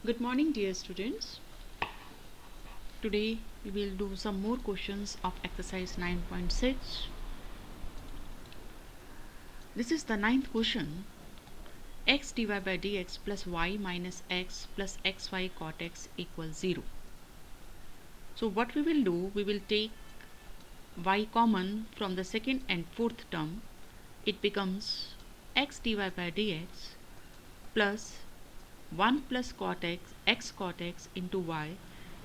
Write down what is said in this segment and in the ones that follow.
Good morning, dear students. Today we will do some more questions of exercise 9.6. This is the ninth question. X divided by dx plus y minus x plus xy cot x equals 0. So what we will do, we will take y common from the second and fourth term. It becomes x divided by dx plus 1 plus cot x cot x into y,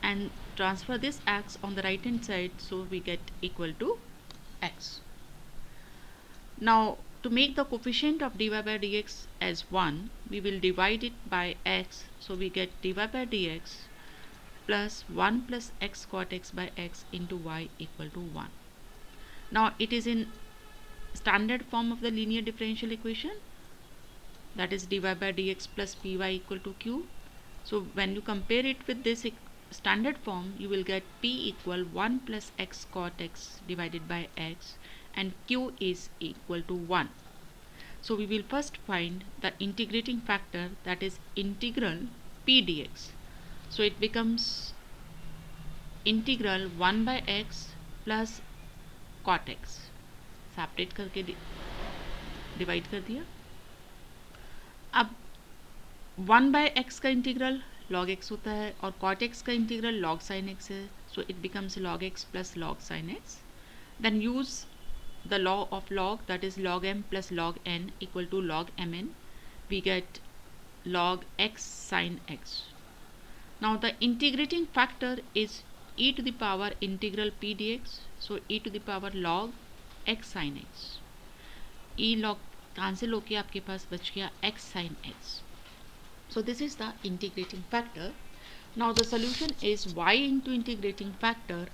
and transfer this x on the right hand side, so we get equal to x. Now to make the coefficient of dy by dx as 1, we will divide it by x, so we get dy by dx plus 1 plus x cot x by x into y equal to 1. Now it is in standard form of the linear differential equation, that is dy by dx plus py equal to q. So when you compare it with this standard form, you will get p equal 1 plus x cot x divided by x, and q is equal to 1. So we will first find the integrating factor, that is integral p dx. So it becomes integral 1 by x plus cot x, separate करके divide कर दिया. अब 1 bye x का integral log x होता है और cot x का integral log sin x है, so it becomes log x plus log sin x. Then use the law of log, that is log m plus log n equal to log mn. We get log x sin x. Now the integrating factor is e to the power integral p dx, so e to the power log x sin x. e log cancel होके आपके पास बच गया x sin x. So this is the integrating factor. Now the solution is y into integrating factor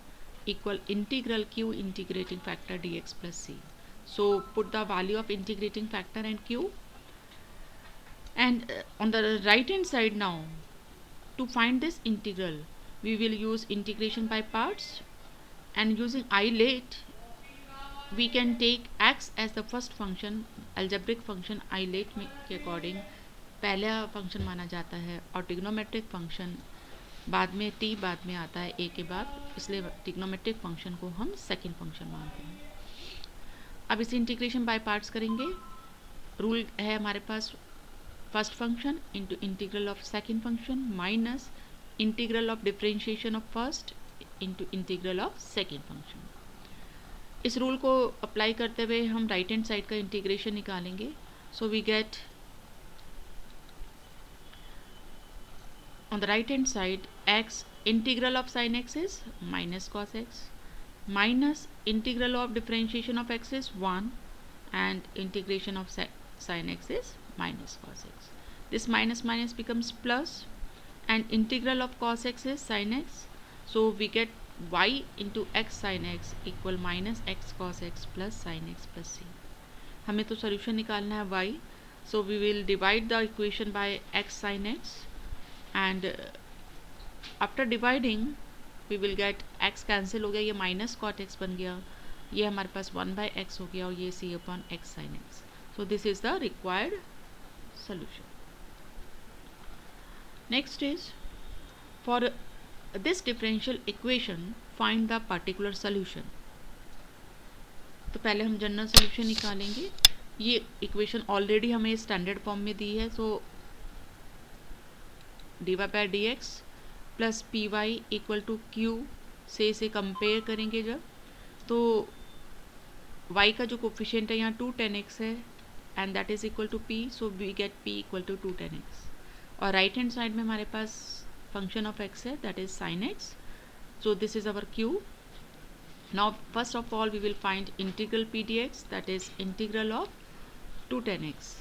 equal integral q integrating factor dx plus c. So put the value of integrating factor and q, and on the right hand side now, to find this integral we will use integration by parts, and using ILATE we can take x as the first function. algebraic function ILATE में के according पहला function माना जाता है और trigonometric function बाद में t बाद में आता है a के बाद, इसलिए ट्रिग्नोमेट्रिक फंक्शन को हम सेकंड फंक्शन मानते हैं. अब इसे इंटीग्रेशन बाय पार्ट्स करेंगे. रूल है हमारे पास first function into integral of second function minus integral of differentiation of first into integral of second function. इस रूल को अप्लाई करते हुए हम राइट हैंड साइड का इंटीग्रेशन निकालेंगे. So we get on the right hand side x integral of sin x is minus cos x minus integral of differentiation of x is 1 and integration of sin x is minus cos x. This minus minus becomes plus, and integral of cos x is sin x, so we get y into x sin x equal minus x cos x plus sin x plus c. हमें तो solution निकालना है y, so we will divide the equation by x sin x, and after dividing we will get x cancel हो गया, ये minus cot x बन गया, ये हमारे पास 1 बाई एक्स हो गया और ये c upon x sine x. So this is the required solution. Next is, for this differential equation find the particular solution. तो पहले हम जनरल सोल्यूशन निकालेंगे. ये इक्वेशन ऑलरेडी हमें स्टैंडर्ड फॉर्म में दी है, so d y by d x plus p y equal to q से इसे कंपेयर करेंगे जब, तो y का जो कोफिशिएंट है यहाँ 2 tan x है and that is equal to p, so we get p equal to 2 tan x. और राइट हैंड साइड में हमारे पास फंक्शन ऑफ x है, that is sin x, so this is our q. Now first of all we will find integral p dx, that is integral of 2 tan x.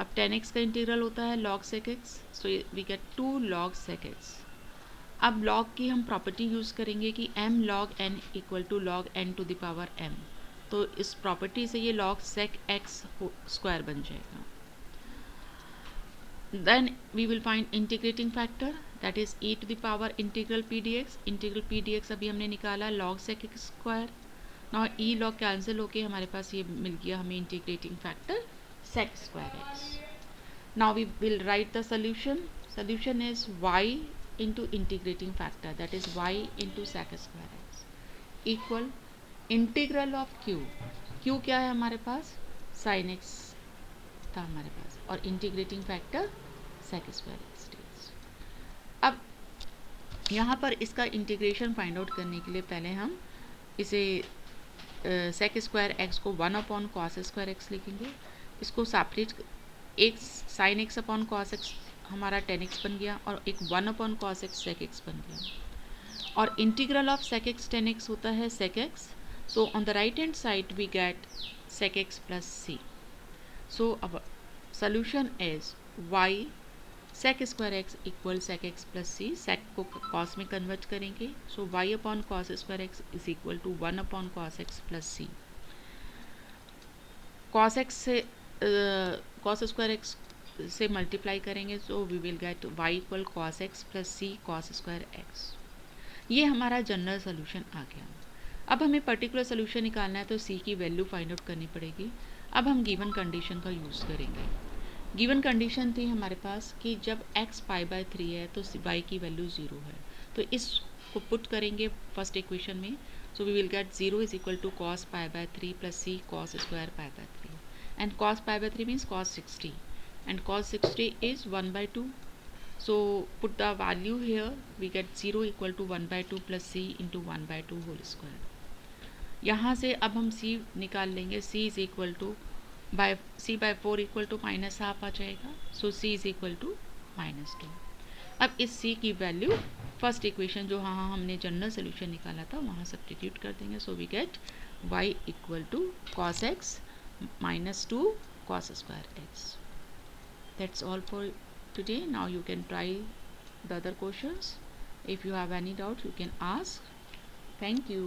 अब tan x का integral होता है log sec x, so we get 2 log sec x. अब log की हम property use करेंगे कि m log n equal to log n to the power m, तो इस प्रॉपर्टी से ये log sec x स्क्वायर बन जाएगा. Then we will find integrating factor, that is e to the power integral p dx. Integral p dx अभी हमने निकाला log sec x square. Now e log cancel होके हमारे पास ये मिल गया हमें integrating factor sec square x. Now we will write the solution. solution is y into integrating factor, that is y into sec square x equal integral of q. q क्या है हमारे पास, sin x था हमारे पास, और integrating factor sec square x। अब यहाँ पर इसका इंटीग्रेशन फाइंड आउट करने के लिए पहले हम इसे sec स्क्वायर x को 1 अपॉन cos स्क्वायर x लिखेंगे। इसको सेपरेट, एक sin x upon cos x हमारा tan x बन गया और एक 1 upon cos x sec x बन गया, और integral of sec x tan x होता है sec x। So on the right hand side we get sec x plus c. So our solution is y sec square x equal sec x plus c। sec को cos में convert करेंगे, so y upon cos square x is equal to 1 upon cos x plus c। cos x से cos square x से multiply करेंगे, so we will get y equal cos x plus c cos square x। ये हमारा general solution आ गया। अब हमें particular solution निकालना है तो c की वैल्यू फाइंड आउट करनी पड़ेगी। अब हम गिवन कंडीशन का यूज़ करेंगे। गिवन कंडीशन थी हमारे पास कि जब x π/3 है तो y की वैल्यू 0 है, तो इसको पुट करेंगे फर्स्ट इक्वेशन में। So we will get 0 is equal to cos π/3 plus c cos square π/3, and cos π/3 means cos 60 and cos 60 is 1/2। So put the value here, we get 0 equal to 1/2 plus c into 1/2 whole square। यहाँ से अब हम c निकाल लेंगे, c is equal to c/4 equal to -½ आ जाएगा। So c is equal to -2। अब इस c की वैल्यू फर्स्ट इक्वेशन जो हाँ हमने जनरल सोल्यूशन निकाला था वहाँ सब्स्टिट्यूट कर देंगे। So we get y equal to cos x -2 cos square x। That's all for today. Now you can try the other questions. If you have any doubt you can ask. Thank you.